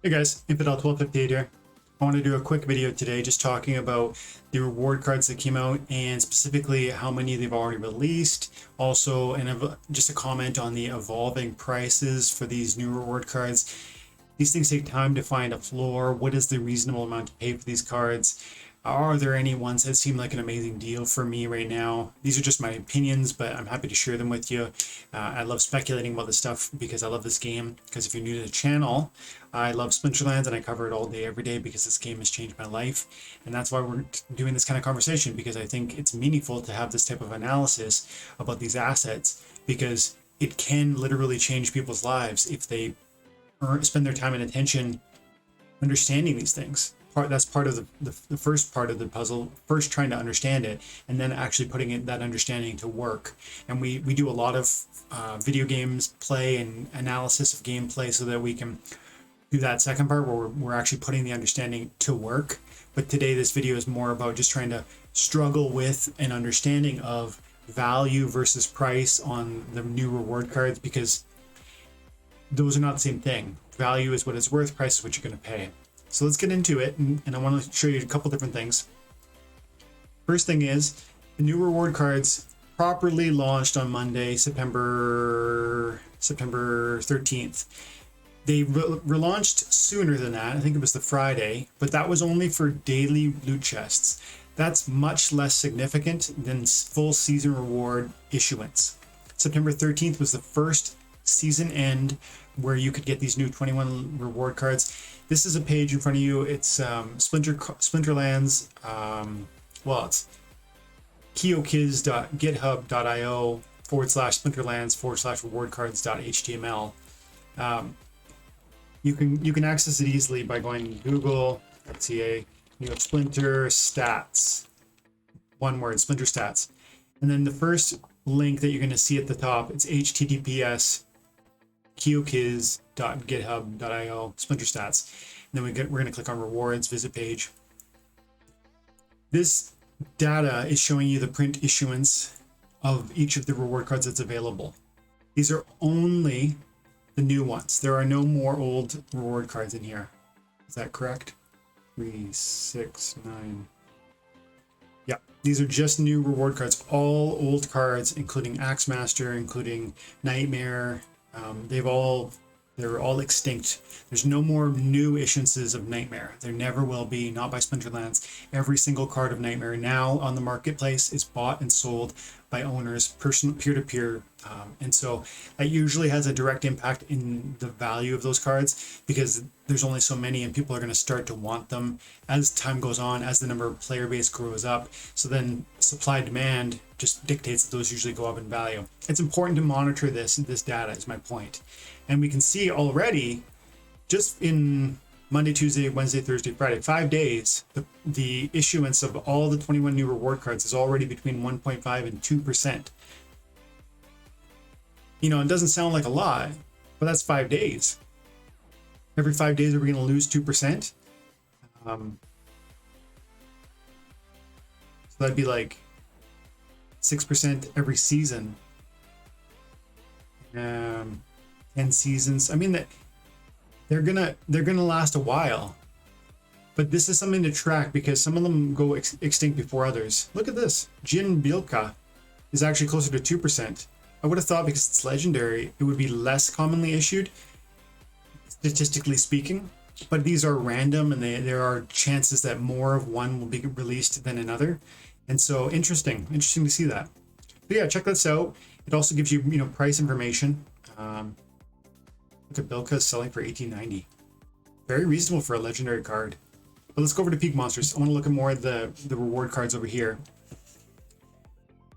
Hey guys, Infidel1258 here. I want to do a quick video today just talking about the reward cards that came out and specifically how many they've already released. Also, just a comment on the evolving prices for these new reward cards. These things take time to find a floor. What is the reasonable amount to pay for these cards? Are there any ones that seem like an amazing deal for me right now? These are just my opinions, but I'm happy to share them with you. I love speculating about this stuff because I love this game. Because if you're new to the channel, I love Splinterlands and I cover it all day, every day because this game has changed my life. And that's why we're doing this kind of conversation, because I think it's meaningful to have this type of analysis about these assets, because it can literally change people's lives if they spend their time and attention understanding these things. That's part of the first part of the puzzle, first trying to understand it and then actually putting that understanding to work. And we do a lot of video games play and analysis of gameplay so that we can do that second part where we're actually putting the understanding to work. But today this video is more about just trying to struggle with an understanding of value versus price on the new reward cards, because those are not the same thing. Value is what it's worth, price is what you're going to pay. So let's get into it, and I want to show you a couple different things. First thing is, the new reward cards properly launched on Monday, September 13th. They relaunched sooner than that. I think it was the Friday, but that was only for daily loot chests. That's much less significant than full season reward issuance. September 13th was the first season end where you could get these new 21 reward cards. This is a page in front of you. It's Splinterlands. It's keokis.github.io/Splinterlands/rewardcards.html. You can access it easily by going to google.ca. You have Splinter Stats, one word, Splinter Stats, and then the first link that you're going to see at the top, it's https keokis.github.io Splinter Stats. And then we're going to click on rewards, visit page. This data is showing you the print issuance of each of the reward cards that's available. These are only the new ones. There are no more old reward cards in here. Is that correct? 3, 6, 9. Yeah, these are just new reward cards. All old cards, including Axemaster, including Nightmare. They're all extinct. There's no more new issuances of Nightmare. There never will be, not by Splinterlands. Every single card of Nightmare now on the marketplace is bought and sold by owners, personal, peer-to-peer, and so that usually has a direct impact in the value of those cards, because there's only so many and people are going to start to want them as time goes on, as the number of player base grows up. So then supply demand just dictates that those usually go up in value. It's important to monitor this data, is my point. And we can see already, just in Monday, Tuesday, Wednesday, Thursday, Friday, 5 days, the issuance of all the 21 new reward cards is already between 1.5 and 2%. You know, it doesn't sound like a lot, but that's 5 days. Every 5 days, are we going to lose 2%? So that'd be like 6% every season. 10 seasons. I mean, that they're gonna last a while, but this is something to track because some of them go extinct before others. Look at this. Jin Bilka is actually closer to 2%. I would have thought because it's legendary, it would be less commonly issued, statistically speaking, but these are random and there are chances that more of one will be released than another. And so interesting to see that. But yeah, check this out. It also gives you, price information. Look at Bilka selling for $18.90. Very reasonable for a legendary card. But let's go over to Peak Monsters. I want to look at more of the reward cards over here.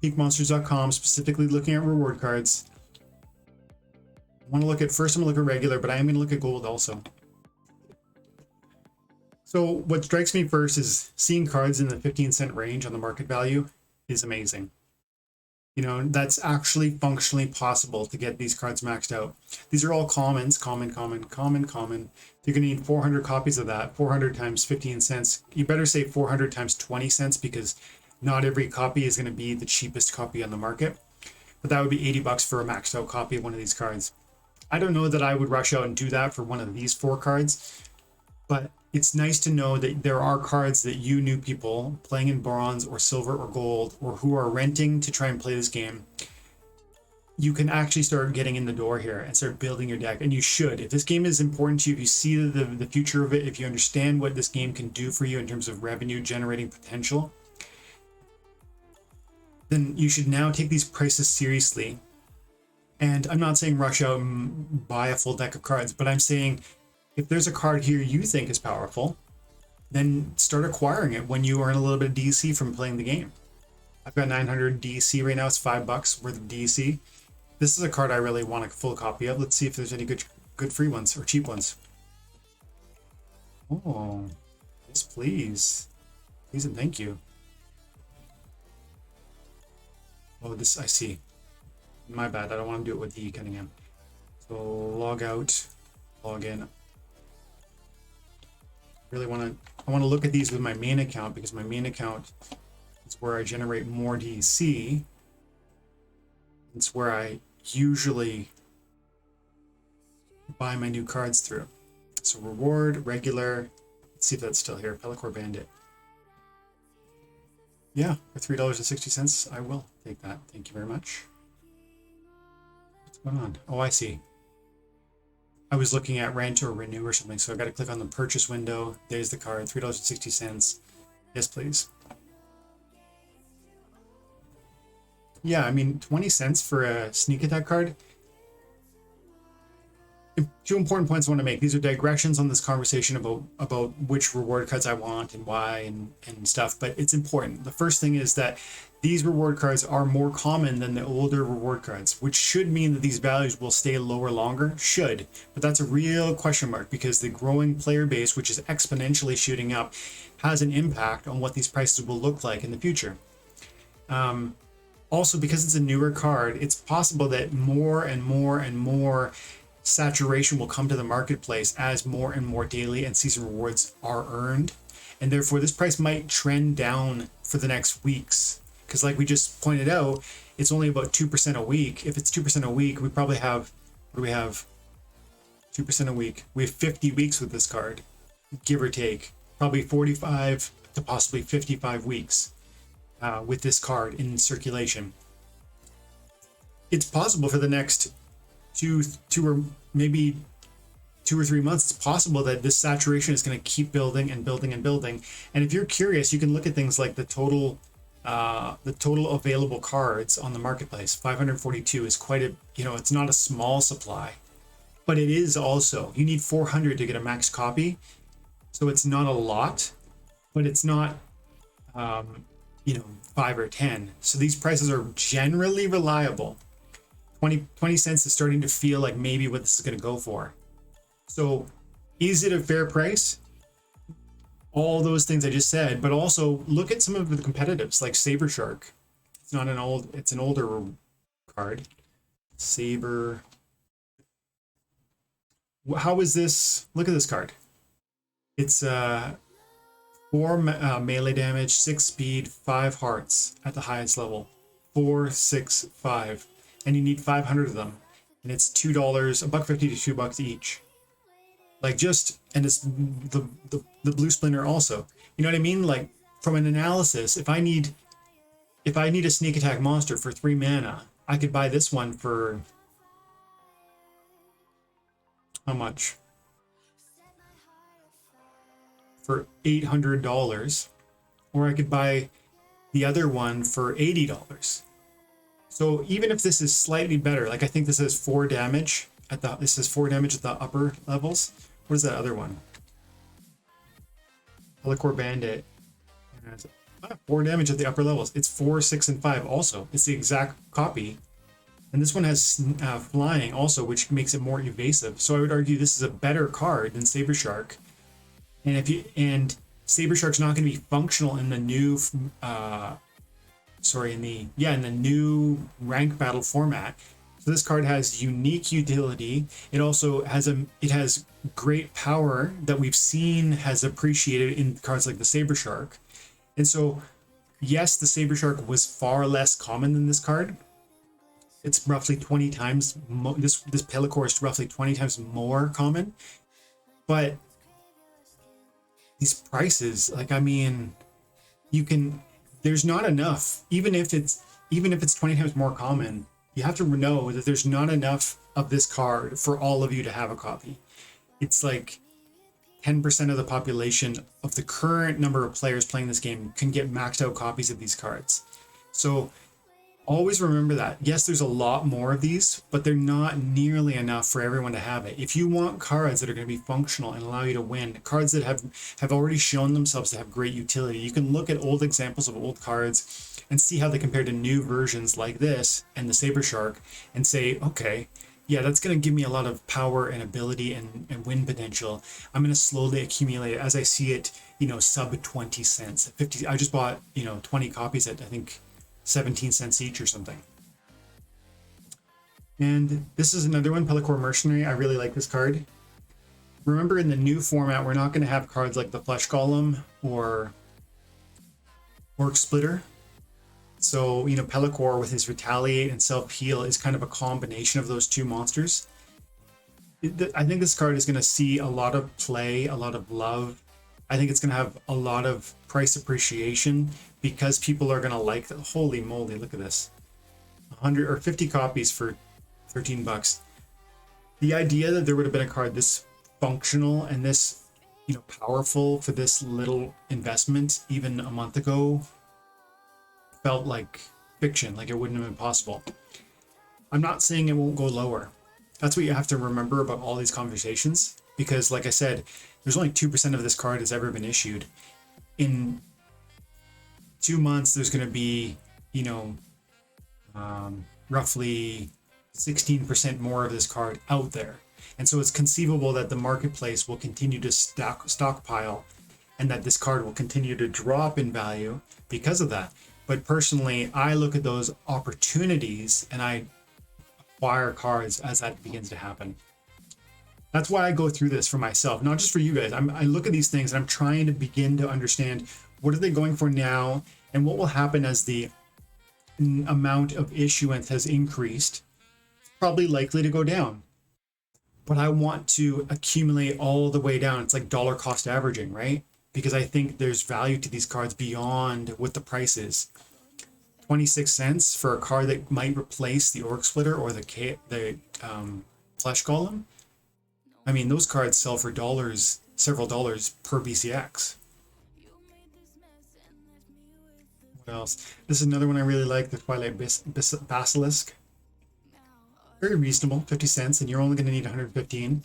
Peakmonsters.com, specifically looking at reward cards. I'm going to look at regular, but I am going to look at gold also. So what strikes me first is seeing cards in the 15-cent range on the market value is amazing. That's actually functionally possible to get these cards maxed out. These are all commons, common. You're going to need 400 copies of that, 400 times 15 cents. You better say 400 times 20 cents, because not every copy is going to be the cheapest copy on the market. But that would be $80 for a maxed out copy of one of these cards. I don't know that I would rush out and do that for one of these 4 cards. But it's nice to know that there are cards that you new people playing in bronze or silver or gold, or who are renting to try and play this game, you can actually start getting in the door here and start building your deck. And you should. If this game is important to you, if you see the future of it, if you understand what this game can do for you in terms of revenue generating potential, then you should now take these prices seriously. And I'm not saying rush out and buy a full deck of cards, but I'm saying if there's a card here you think is powerful, then start acquiring it when you earn a little bit of DC from playing the game. I've got 900 DC right now. It's $5 worth of DC. This is a card I really want a full copy of. Let's see if there's any good free ones or cheap ones. Oh, yes, please. Please and thank you. Oh, this, I see. My bad. I don't want to do it with E Cunningham. So log out, log in. Really want to look at these with my main account, because my main account is where I generate more DC. It's where I usually buy my new cards through. So reward, regular. Let's see if that's still here. Pellicor Bandit. Yeah, for $3.60, I will take that. Thank you very much. What's going on? Oh, I see. I was looking at rent or renew or something, so I got to click on the purchase window. There's the card, $3.60. Yes, please. Yeah, I mean, 20 cents for a sneak attack card. Two important points I want to make. These are digressions on this conversation about which reward cards I want and why and stuff, but it's important. The first thing is that these reward cards are more common than the older reward cards, which should mean that these values will stay lower longer. Should, but that's a real question mark, because the growing player base, which is exponentially shooting up, has an impact on what these prices will look like in the future. Also, because it's a newer card, it's possible that more and more and more saturation will come to the marketplace as more and more daily and season rewards are earned, and therefore this price might trend down for the next weeks, because like we just pointed out, it's only about 2% a week. If it's 2% a week, we probably have, what do we have? 2% a week. We have 50 weeks with this card, give or take, probably 45 to possibly 55 weeks with this card in circulation. It's possible for the next two or maybe 2 or 3 months, it's possible that this saturation is going to keep building and building and building. And if you're curious, you can look at things like the total available cards on the marketplace. 542 is quite a, it's not a small supply, but it is also, you need 400 to get a max copy. So it's not a lot, but it's not, 5 or 10. So these prices are generally reliable. 20 cents is starting to feel like maybe what this is going to go for. So is it a fair price? All those things I just said, but also look at some of the competitives like Saber Shark. It's not an old, it's an older card. Saber. How is this? Look at this card. It's 4 melee damage, 6 speed, 5 hearts at the highest level. 4, 6, 5. And you need 500 of them, and it's $2, $1.50 to $2 each. Like and it's the blue splinter also. You know what I mean? Like from an analysis, if I need a sneak attack monster for 3 mana, I could buy this one for how much? For $800, or I could buy the other one for $80. So even if this is slightly better, like I think this has 4 damage at the, this is 4 damage at the upper levels. What is that other one? Pellicor Bandit. 4 damage at the upper levels. It's 4, 6, and 5 also. It's the exact copy. And this one has flying also, which makes it more evasive. So I would argue this is a better card than Saber Shark. And Saber Shark's not going to be functional in the new in the new rank battle format. So this card has unique utility. It also has great power that we've seen has appreciated in cards like the Saber Shark. And so, yes, the Saber Shark was far less common than this card. It's roughly 20 times this Pellicor is roughly 20 times more common. But these prices, like, I mean, you can, there's not enough, even if it's 20 times more common, you have to know that there's not enough of this card for all of you to have a copy. It's like 10% of the population of the current number of players playing this game can get maxed out copies of these cards. So always remember that. Yes, there's a lot more of these, but they're not nearly enough for everyone to have it. If you want cards that are going to be functional and allow you to win, cards that have already shown themselves to have great utility, you can look at old examples of old cards and see how they compare to new versions like this and the Saber Shark and say, okay, yeah, that's going to give me a lot of power and ability and win potential. I'm going to slowly accumulate it as I see it, sub 20 cents. 50. I just bought, 20 copies at, I think, 17 cents each or something. And this is another one, Pellicor Mercenary. I really like this card. Remember, in the new format, we're not going to have cards like the Flesh Golem or Orc Splitter. So, Pellicor with his Retaliate and Self-Heal is kind of a combination of those two monsters. I think this card is going to see a lot of play, a lot of love. I think it's going to have a lot of price appreciation because people are going to like the, holy moly, look at this. 100 or 50 copies for 13 bucks. The idea that there would have been a card this functional and this, powerful for this little investment even a month ago felt like fiction, like it wouldn't have been possible. I'm not saying it won't go lower. That's what you have to remember about all these conversations, because like I said, there's only 2% of this card has ever been issued. In 2 months, there's going to be, roughly 16% more of this card out there. And so it's conceivable that the marketplace will continue to stockpile and that this card will continue to drop in value because of that. But personally, I look at those opportunities and I acquire cards as that begins to happen. That's why I go through this for myself, not just for you guys. I look at these things and I'm trying to begin to understand what are they going for now and what will happen as the amount of issuance has increased. It's probably likely to go down. But I want to accumulate all the way down. It's like dollar cost averaging, right? Because I think there's value to these cards beyond what the price is. 26 cents for a card that might replace the Orc Splitter or the Flesh Golem. I mean, those cards sell for dollars, several dollars per BCX. What else? This is another one I really like, the Twilight Basilisk. Very reasonable, 50 cents, and you're only going to need 115.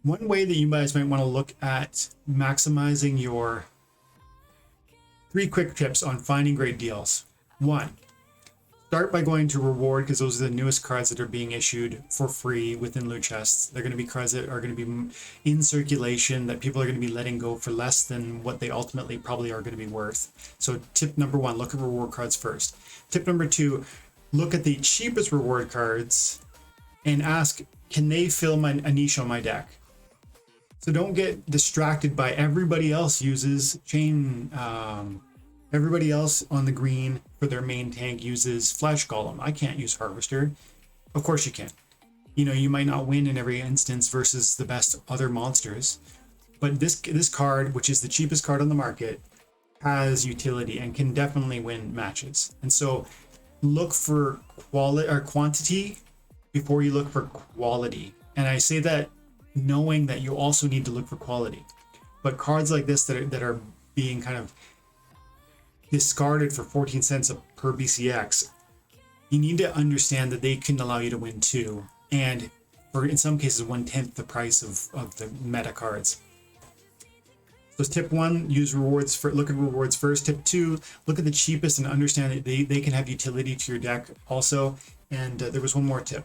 One way that you guys might want to look at maximizing your 3 quick tips on finding great deals. 1, start by going to reward, because those are the newest cards that are being issued for free within loot chests. They're going to be cards that are going to be in circulation that people are going to be letting go for less than what they ultimately probably are going to be worth. So tip number 1, look at reward cards first. Tip number 2, look at the cheapest reward cards and ask, can they fill a niche on my deck? So don't get distracted by everybody else uses chain. Everybody else on the green for their main tank uses Flesh Golem. I can't use Harvester. Of course you can. You might not win in every instance versus the best other monsters, but this card, which is the cheapest card on the market, has utility and can definitely win matches. And so look for quality or quantity before you look for quality. And I say that knowing that you also need to look for quality. But cards like this that are being kind of discarded for 14 cents per BCX, you need to understand that they can allow you to win too. And for in some cases 1/10 the price of the meta cards. So tip 1, look at rewards first. Tip 2, look at the cheapest and understand that they can have utility to your deck also. And there was one more tip.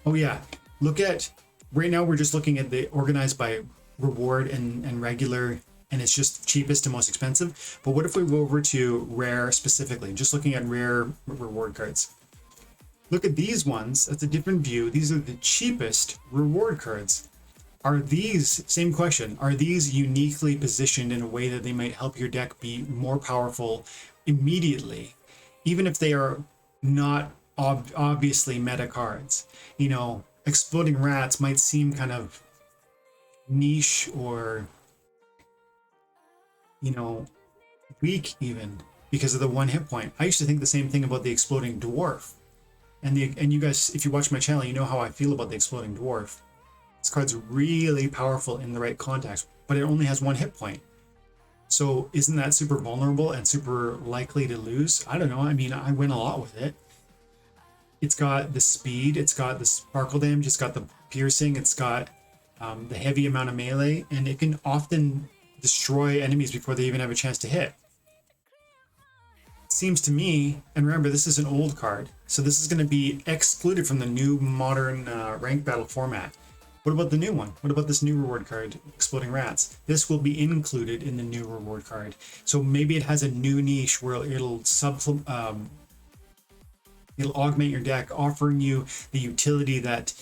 Oh yeah, look at, right now we're just looking at the organized by reward and regular, and it's just cheapest to most expensive. But what if we go over to rare specifically, just looking at rare reward cards? Look at these ones. That's a different view. These are the cheapest reward cards. Are these, same question, are these uniquely positioned in a way that they might help your deck be more powerful immediately, even if they are not obviously meta cards? Exploding Rats might seem kind of niche or you know, weak even because of the 1 hit point. I used to think the same thing about the Exploding Dwarf. And you guys, if you watch my channel, you know how I feel about the Exploding Dwarf. This card's really powerful in the right context, but it only has 1 hit point. So isn't that super vulnerable and super likely to lose? I don't know. I mean, I win a lot with it. It's got the speed, it's got the sparkle damage, it's got the piercing, it's got the heavy amount of melee, and it can often destroy enemies before they even have a chance to hit. It seems to me, and remember, this is an old card, so this is going to be excluded from the new modern ranked battle format. What about the new one? What about this new reward card, Exploding Rats? This will be included in the new reward card. So maybe it has a new niche where it'll augment your deck, offering you the utility that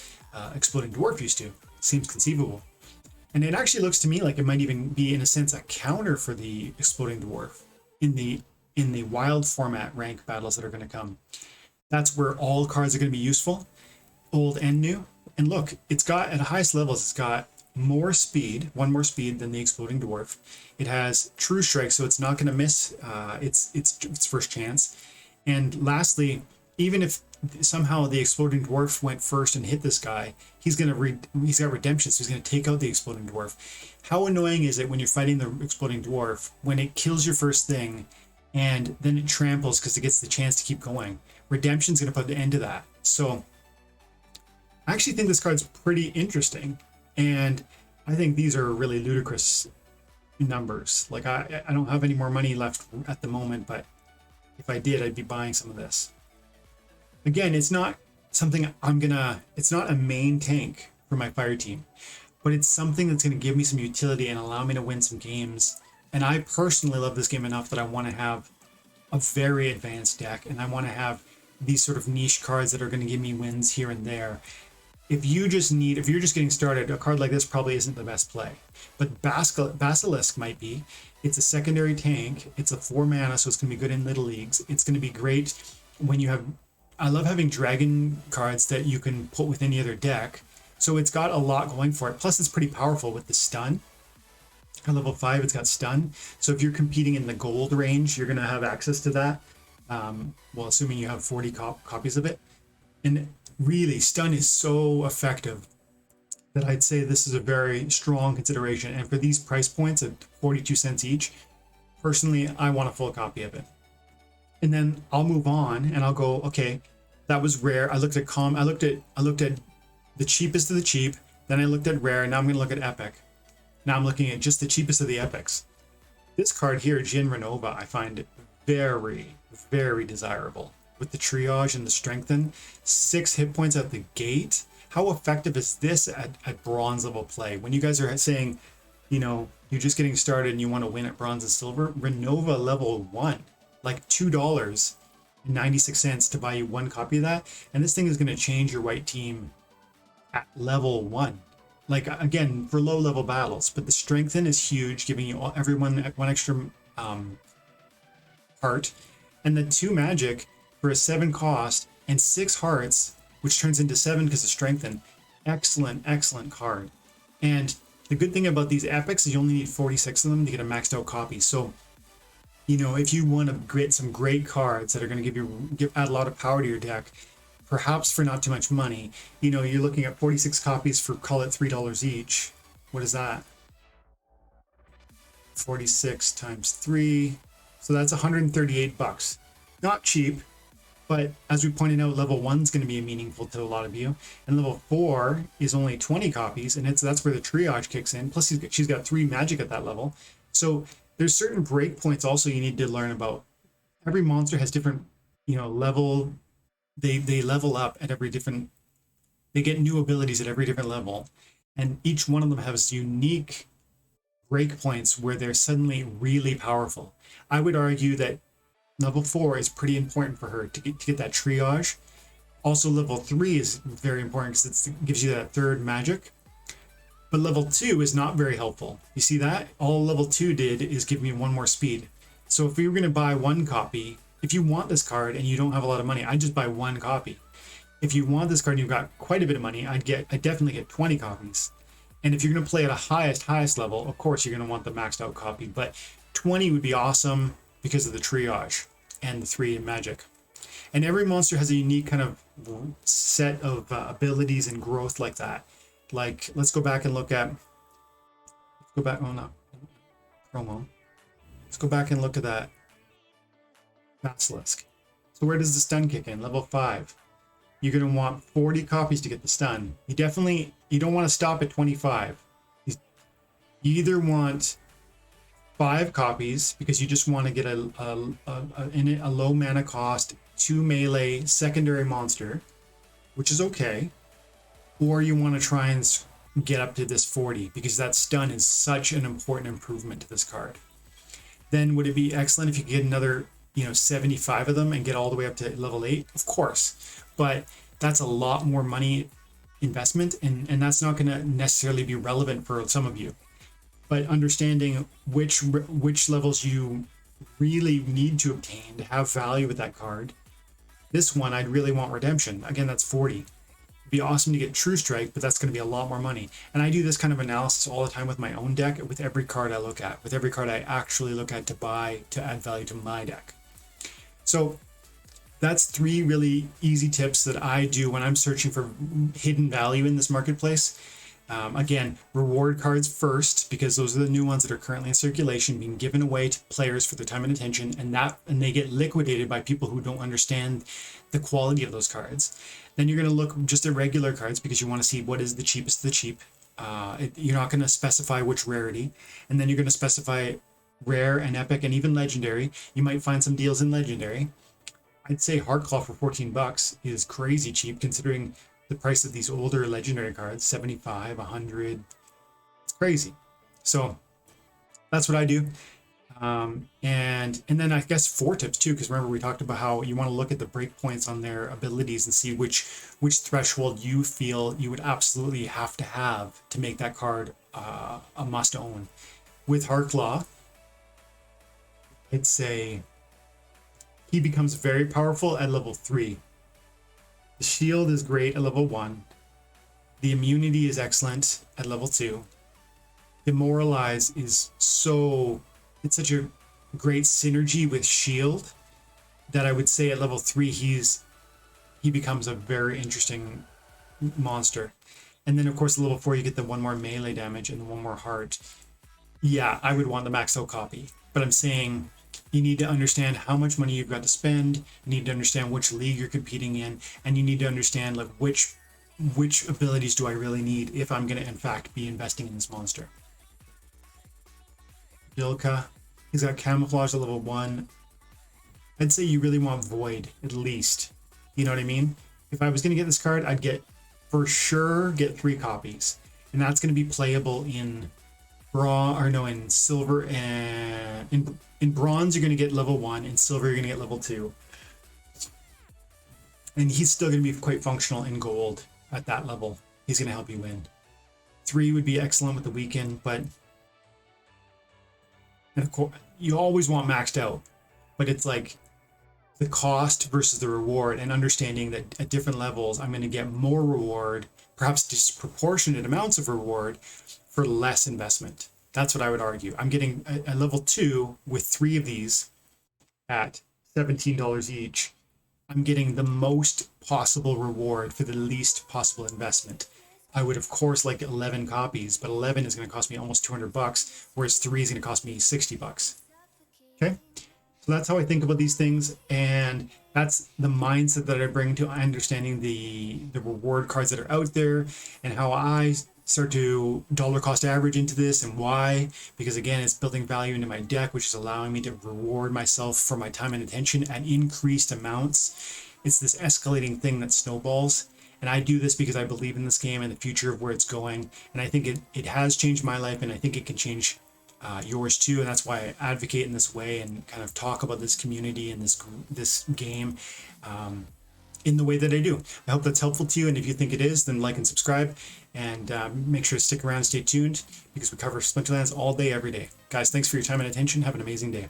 Exploding Dwarf used to. Seems conceivable. And it actually looks to me like it might even be, in a sense, a counter for the Exploding Dwarf in the wild format rank battles that are going to come. That's where all cards are going to be useful, old and new. And look, it's got, at highest levels, it's got more speed, one more speed than the Exploding Dwarf. It has True Strike, so it's not going to miss its first chance. And lastly, even if somehow the Exploding Dwarf went first and hit this guy, he's got redemption, so he's going to take out the Exploding Dwarf. How annoying is it when you're fighting the Exploding Dwarf, when it kills your first thing, and then it tramples because it gets the chance to keep going? Redemption's going to put the end to that. So I actually think this card's pretty interesting, and I think these are really ludicrous numbers. Like, I don't have any more money left at the moment, but if I did, I'd be buying some of this. Again, it's not something it's not a main tank for my fire team, but it's something that's going to give me some utility and allow me to win some games. And I personally love this game enough that I want to have a very advanced deck, and I want to have these sort of niche cards that are going to give me wins here and there. If you're just getting started, a card like this probably isn't the best play. But Basilisk might be. It's a secondary tank. It's a 4 mana, so it's going to be good in little leagues. It's going to be great when you have... I love having dragon cards that you can put with any other deck. So it's got a lot going for it. Plus, it's pretty powerful with the stun. At level 5, it's got stun. So if you're competing in the gold range, you're going to have access to that. Well, assuming you have 40 copies of it. And really, stun is so effective that I'd say this is a very strong consideration. And for these price points at 42 cents each, personally, I want a full copy of it. And then I'll move on and I'll go, okay, that was rare. I looked at the cheapest of the cheap. Then I looked at rare. Now I'm going to look at epic. Now I'm looking at just the cheapest of the epics. This card here, Jin Renova, I find very, very desirable. With the triage and the strengthen, 6 hit points at the gate. How effective is this at bronze level play? When you guys are saying, you know, you're just getting started and you want to win at bronze and silver, Renova level 1, like $2.96 to buy you 1 copy of that. And this thing is going to change your white team at level 1. Like, again, for low level battles, but the strengthen is huge, giving you everyone 1 extra heart. And the 2 magic for a 7 cost and 6 hearts, which turns into 7 because of strengthen. Excellent, excellent card. And the good thing about these epics is you only need 46 of them to get a maxed out copy. So, you know, if you want to get some great cards that are going to add a lot of power to your deck, perhaps for not too much money, you know, you're looking at 46 copies for, call it $3 each. What is that? 46 times 3. So that's 138 bucks. Not cheap, but as we pointed out, level 1 is going to be meaningful to a lot of you. And level 4 is only 20 copies, and that's where the triage kicks in. Plus, she's got 3 magic at that level. So there's certain breakpoints also you need to learn about. Every monster has different, you know, level. They level up at every different. They get new abilities at every different level, and each one of them has unique breakpoints where they're suddenly really powerful. I would argue that level 4 is pretty important for her to get that triage. Also, level 3 is very important because it gives you that 3rd magic. But level 2 is not very helpful. You see that? All level 2 did is give me 1 more speed. So if we were going to buy 1 copy, if you want this card and you don't have a lot of money, I'd just buy 1 copy. If you want this card and you've got quite a bit of money, I'd definitely get 20 copies. And if you're going to play at a highest level, of course, you're going to want the maxed out copy. But 20 would be awesome because of the triage and the 3 in magic. And every monster has a unique kind of set of abilities and growth like that. Like, let's go back and look at, oh no, promo. Let's go back and look at that Basilisk. So where does the stun kick in? Level 5. You're going to want 40 copies to get the stun. You don't want to stop at 25. You either want 5 copies because you just want to get a low mana cost 2 melee secondary monster, which is okay, or you want to try and get up to this 40 because that stun is such an important improvement to this card. Then would it be excellent if you could get another 75 of them and get all the way up to level 8? Of course, but that's a lot more money investment, and that's not going to necessarily be relevant for some of you. But understanding which levels you really need to obtain to have value with that card. This one, I'd really want Redemption. Again, that's 40. It'd be awesome to get True Strike, but that's going to be a lot more money. And I do this kind of analysis all the time with my own deck, with every card I look at, with every card I actually look at to buy to add value to my deck. So that's 3 really easy tips that I do when I'm searching for hidden value in this marketplace. Again, reward cards first, because those are the new ones that are currently in circulation, being given away to players for their time and attention, and they get liquidated by people who don't understand the quality of those cards. Then you're going to look just at regular cards because you want to see what is the cheapest of the cheap. You're not going to specify which rarity, and then you're going to specify rare and epic and even legendary. You might find some deals in legendary. I'd say Heartclaw for $14 is crazy cheap considering the price of these older legendary cards, 75, 100. It's crazy. So that's what I do. And then I guess 4 tips too, because remember we talked about how you want to look at the breakpoints on their abilities and see which threshold you feel you would absolutely have to make that card a must own. With Heartclaw, I'd say he becomes very powerful at level 3. The shield is great at level 1. The immunity is excellent at level 2. Demoralize is it's such a great synergy with shield that I would say at level 3 he becomes a very interesting monster. And then of course at level 4 you get the 1 more melee damage and the 1 more heart. Yeah, I would want the max out copy, but I'm saying you need to understand how much money you've got to spend. You need to understand which league you're competing in, and you need to understand like which abilities do I really need if I'm going to in fact be investing in this monster. Bilka, he's got camouflage at level 1. I'd say you really want Void at least. You know what I mean? If I was going to get this card, I'd for sure get 3 copies, and that's going to be playable in in silver and in bronze you're going to get level 1, in silver you're going to get level 2, and he's still going to be quite functional in gold at that level. He's going to help you win. 3 would be excellent with the weekend, and of course you always want maxed out, but it's like the cost versus the reward, and understanding that at different levels I'm going to get more reward, perhaps disproportionate amounts of reward for less investment. That's what I would argue. I'm getting a level 2 with 3 of these at $17 each. I'm getting the most possible reward for the least possible investment. I would of course like 11 copies, but 11 is going to cost me almost $200, whereas 3 is going to cost me $60. Okay, so that's how I think about these things, and that's the mindset that I bring to understanding the reward cards that are out there, and how I start to dollar cost average into this, and why, because again it's building value into my deck, which is allowing me to reward myself for my time and attention at increased amounts. It's this escalating thing that snowballs, and I do this because I believe in this game and the future of where it's going, and I think it has changed my life, and I think it can change yours too, and that's why I advocate in this way and kind of talk about this community and this game in the way that I do. I hope that's helpful to you, and if you think it is, then like and subscribe, and make sure to stick around, stay tuned, because we cover Splinterlands all day, every day. Guys, thanks for your time and attention. Have an amazing day.